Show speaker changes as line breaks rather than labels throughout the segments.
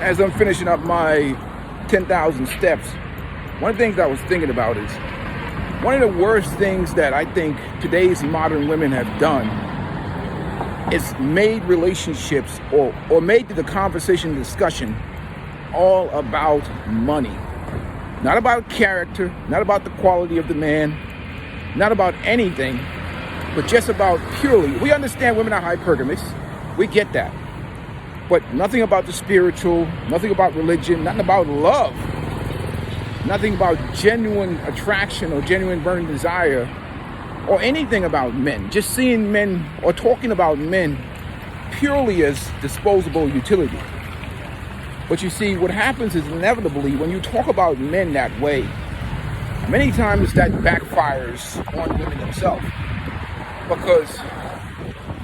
As I'm finishing up my 10,000 steps, one of the things I was thinking about is one of the worst things that I think today's modern women have done is made relationships or made the conversation discussion all about money. Not about character, not about the quality of the man, not about anything, but just about purely, we understand women are hypergamous, we get that. But nothing about the spiritual, nothing about religion, nothing about love, nothing about genuine attraction or genuine burning desire, or anything about men. Just seeing men or talking about men purely as disposable utility. But you see, what happens is inevitably when you talk about men that way, many times that backfires on women themselves. Because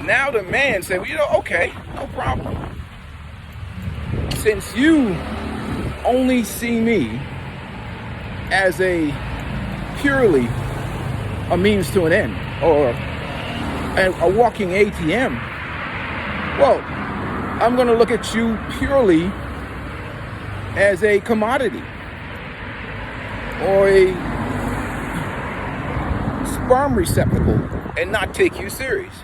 now the man say, well, okay, no problem. Since you only see me as a purely a means to an end or a walking ATM, well, I'm going to look at you purely as a commodity or a sperm receptacle and not take you serious.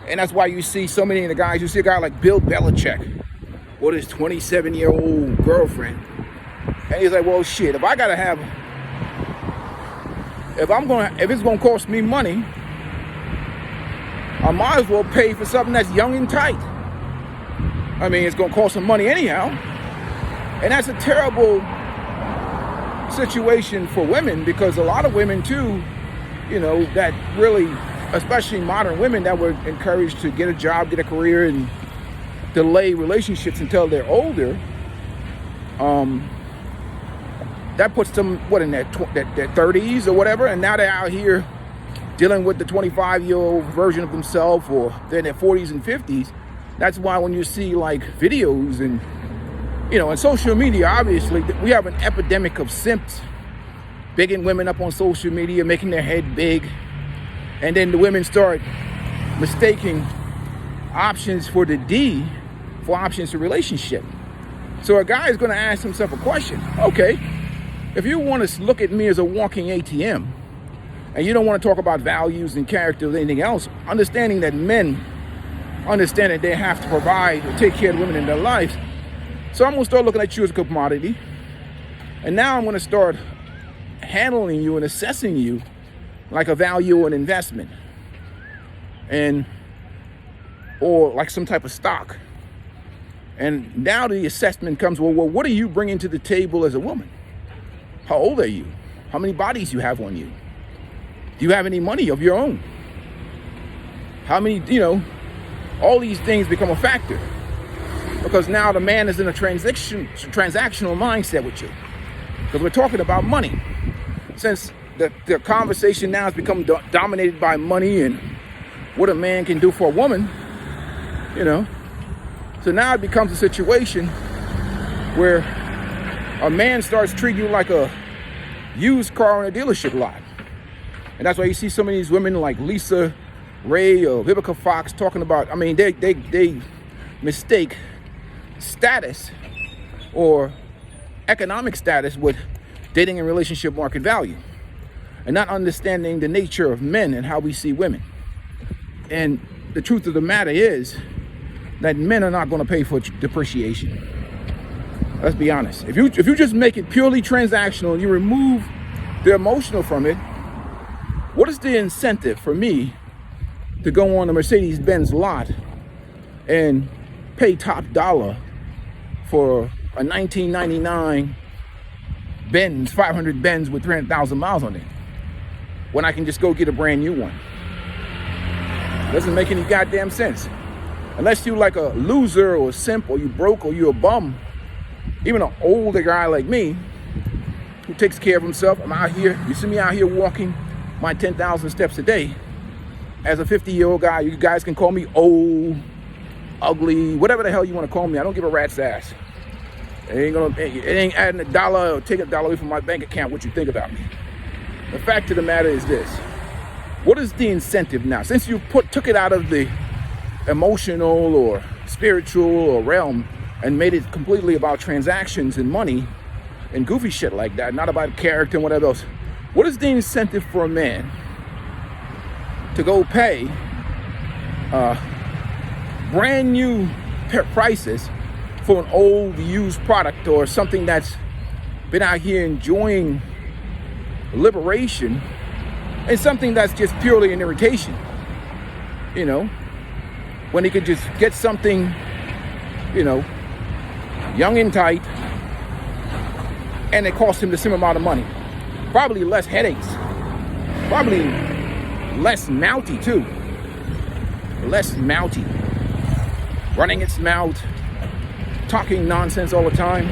And that's why you see so many of the guys, you see a guy like Bill Belichick with his 27-year-old girlfriend. And he's like, well, shit, if it's going to cost me money, I might as well pay for something that's young and tight. I mean, it's going to cost some money anyhow. And that's a terrible situation for women, because a lot of women too, that really, especially modern women that were encouraged to get a job, get a career, and delay relationships until they're older, that puts them, in their 30s or whatever, and now they're out here dealing with the 25-year-old version of themselves, or they're in their 40s and 50s. That's why when you see like videos and, and social media, obviously, we have an epidemic of simps, bigging women up on social media, making their head big, and then the women start mistaking options for the D for options to relationship. So a guy is going to ask himself a question. Okay, if you want to look at me as a walking ATM and you don't want to talk about values and character or anything else, understanding that men understand that they have to provide or take care of women in their lives, so I'm going to start looking at you as a commodity, and now I'm going to start handling you and assessing you like a value or an investment, or like some type of stock. And now the assessment comes, well, what are you bringing to the table as a woman? How old are you? How many bodies you have on you? Do you have any money of your own? How many, all these things become a factor, because now the man is in a transactional mindset with you, because we're talking about money. Since the conversation now has become dominated by money and what a man can do for a woman, so now it becomes a situation where a man starts treating you like a used car in a dealership lot. And that's why you see so many of these women like Lisa Ray or Vivica Fox talking about, they mistake status or economic status with dating and relationship market value, and not understanding the nature of men and how we see women. And the truth of the matter is that men are not going to pay for depreciation. Let's be honest. If you just make it purely transactional and you remove the emotional from it, what is the incentive for me to go on a Mercedes-Benz lot and pay top dollar for a 1999 Benz, 500 Benz with 300,000 miles on it, when I can just go get a brand new one? Doesn't make any goddamn sense. Unless you like a loser or a simp, or you broke, or you a bum. Even an older guy like me who takes care of himself, I'm out here, you see me out here walking my 10,000 steps a day. As a 50-year-old guy, you guys can call me old, ugly, whatever the hell you want to call me. I don't give a rat's ass. It ain't adding a dollar or taking a dollar away from my bank account what you think about me. The fact of the matter is this: what is the incentive now? Since you took it out of the emotional or spiritual or realm and made it completely about transactions and money and goofy shit like that, not about character and whatever else. What is the incentive for a man to go pay brand new prices for an old used product or something that's been out here enjoying liberation, and something that's just purely an irritation, you know, when he could just get something, you know, young and tight, and it costs him the same amount of money. Probably less headaches, probably less mouthy too. Less mouthy, running its mouth, talking nonsense all the time,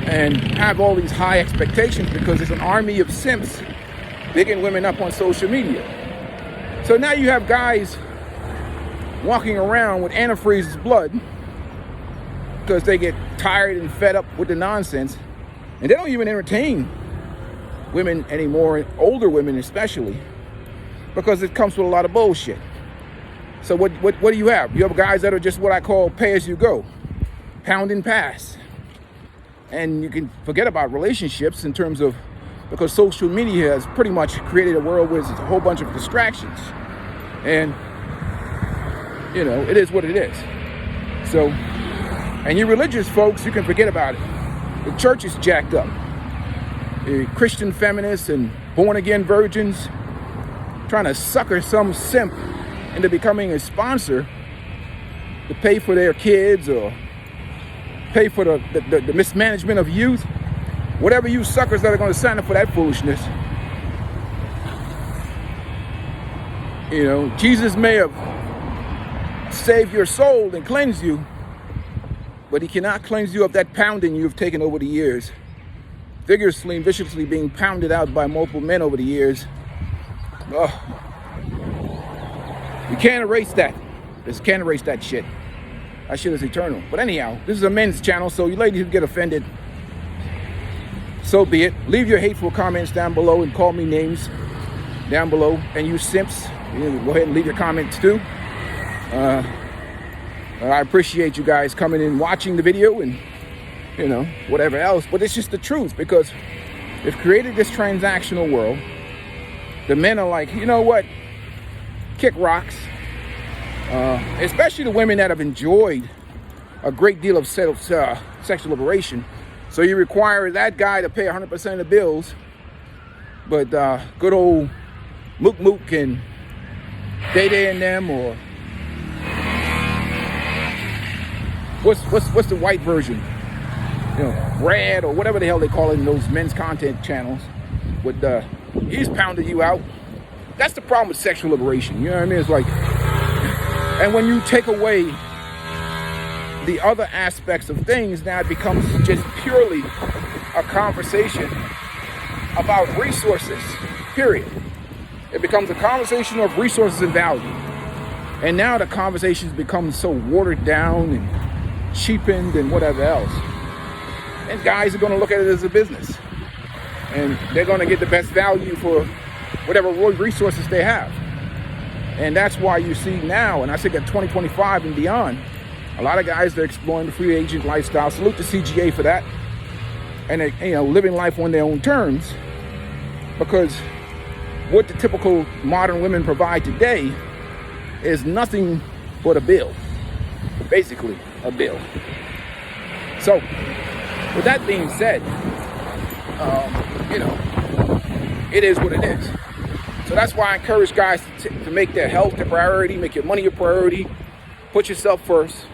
and have all these high expectations because there's an army of simps bigging women up on social media. So now you have guys walking around with antifreeze's blood because they get tired and fed up with the nonsense, and they don't even entertain women anymore, older women especially, because it comes with a lot of bullshit. So what do you have? You have guys that are just what I call pay as you go, pound and pass. And you can forget about relationships in terms of, because social media has pretty much created a world where there's a whole bunch of distractions. And, you know, it is what it is. So, and you religious folks, you can forget about it. The church is jacked up. The Christian feminists and born-again virgins trying to sucker some simp into becoming a sponsor to pay for their kids or pay for the mismanagement of youth. Whatever you suckers that are going to sign up for that foolishness. You know, Jesus may have saved your soul and cleansed you, but he cannot cleanse you of that pounding you've taken over the years. Vigorously and viciously being pounded out by multiple men over the years. Ugh. You can't erase that. Just can't erase that shit. That shit is eternal. But anyhow, this is a men's channel, so you ladies who get offended, so be it. Leave your hateful comments down below and call me names down below. And you simps, go ahead and leave your comments too. I appreciate you guys coming in, watching the video, and you know, whatever else. But it's just the truth, because they've created this transactional world. The men are like, you know what? Kick rocks. Especially the women that have enjoyed a great deal of sexual liberation. So you require that guy to pay 100% of the bills, but good old Mook Mook and Day and them, or what's the white version? You know, Brad or whatever the hell they call it in those men's content channels. With he's pounding you out. That's the problem with sexual liberation. You know what I mean? It's like, and when you take away the other aspects of things, now it becomes just purely a conversation about resources, period. It becomes a conversation of resources and value. And now the conversations become so watered down and cheapened and whatever else. And guys are going to look at it as a business. And they're going to get the best value for whatever resources they have. And that's why you see now, and I think at 2025 and beyond, a lot of guys, they're exploring the free agent lifestyle. Salute to CGA for that. And they're, you know, living life on their own terms, because what the typical modern women provide today is nothing but a bill. Basically, a bill. So, with that being said, you know, it is what it is. So that's why I encourage guys to make their health a priority, make your money a priority, put yourself first,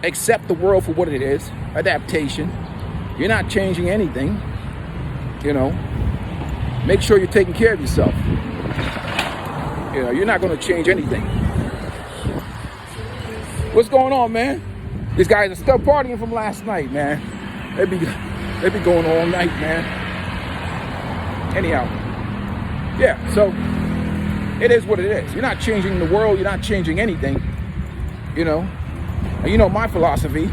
accept the world for what it is, adaptation. You're not changing anything, you know. Make sure you're taking care of yourself. You know, you're not going to change anything. What's going on, man? These guys are still partying from last night, man. They be going all night, man. Anyhow, yeah, so it is what it is. You're not changing the world. You're not changing anything, you know. And you know my philosophy,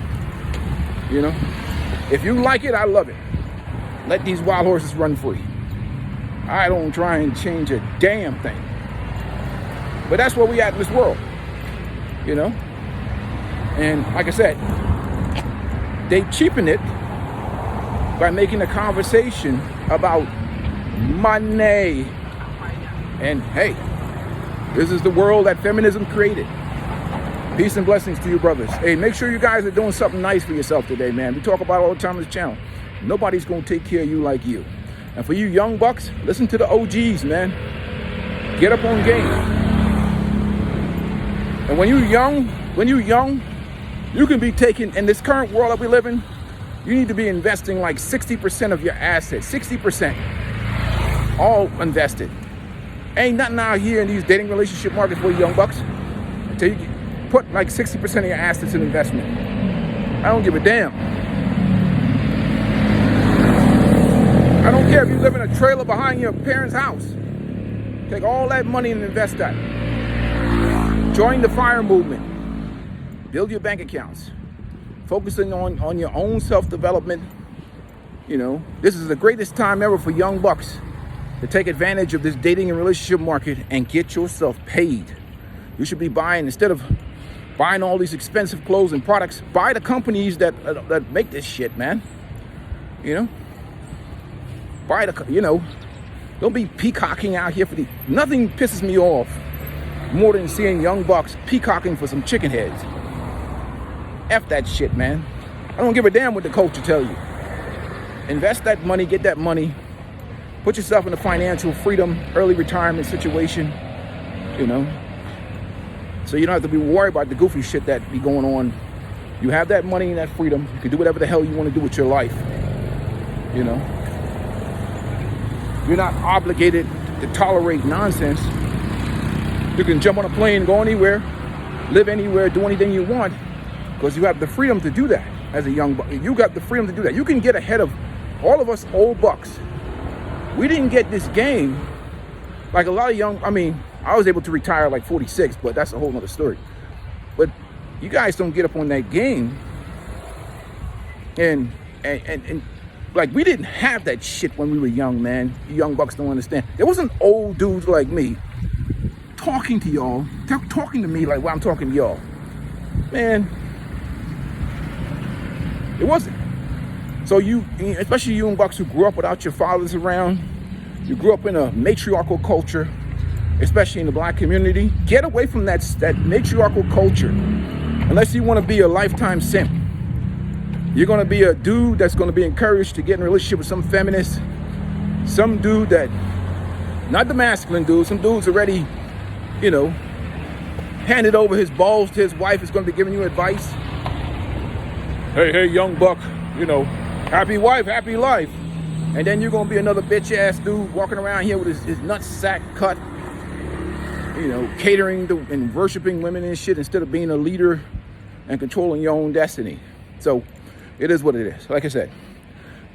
you know. If you like it, I love it. Let these wild horses run free. I don't try and change a damn thing. But that's where we at in this world, you know. And like I said, they cheapen it by making a conversation about money. And hey, this is the world that feminism created. Peace and blessings to you, brothers. Hey, make sure you guys are doing something nice for yourself today, man. We talk about it all the time on this channel. Nobody's going to take care of you like you. And for you young bucks, listen to the OGs, man. Get up on game. And when you're young, you can be taking, in this current world that we live in, you need to be investing like 60% of your assets, 60%, all invested. Ain't nothing out here in these dating relationship markets for you young bucks until you put like 60% of your assets in investment. I don't give a damn. I don't care if you live in a trailer behind your parents' house. Take all that money and invest that. Join the FIRE movement. Build your bank accounts. Focusing on your own self-development. You know, this is the greatest time ever for young bucks to take advantage of this dating and relationship market and get yourself paid. You should be buying, instead of buying all these expensive clothes and products, buy the companies that make this shit, man. You know? Buy the, you know, don't be peacocking out here for the, nothing pisses me off more than seeing young bucks peacocking for some chicken heads. F that shit, man. I don't give a damn what the culture tell you. Invest that money, get that money, put yourself in a financial freedom, early retirement situation, you know, so you don't have to be worried about the goofy shit that be going on. You have that money and that freedom. You can do whatever the hell you want to do with your life, you know. You're not obligated to tolerate nonsense. You can jump on a plane, go anywhere, live anywhere, do anything you want, because you have the freedom to do that as a young buck. You got the freedom to do that. You can get ahead of all of us old bucks. We didn't get this game like a lot of young, I mean, I was able to retire like 46, but that's a whole nother story. But you guys don't get up on that game. And like, we didn't have that shit when we were young, man. You young bucks don't understand. There wasn't old dudes like me talking to y'all, talking to me like I'm talking to y'all. Man, it wasn't. So you, especially you young bucks who grew up without your fathers around, you grew up in a matriarchal culture, especially in the black community, get away from that matriarchal culture unless you want to be a lifetime simp. You're going to be a dude that's going to be encouraged to get in a relationship with some feminist, some dude that, not the masculine dude, some dude's already, you know, handed over his balls to his wife, is going to be giving you advice. Hey, young buck, you know, happy wife, happy life. And then you're going to be another bitch ass dude walking around here with his nutsack cut, you know, catering to and worshiping women and shit instead of being a leader and controlling your own destiny. So it is what it is. Like I said,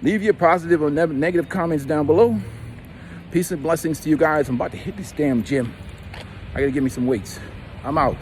leave your positive or negative comments down below. Peace and blessings to you guys. I'm about to hit this damn gym. I got to give me some weights. I'm out.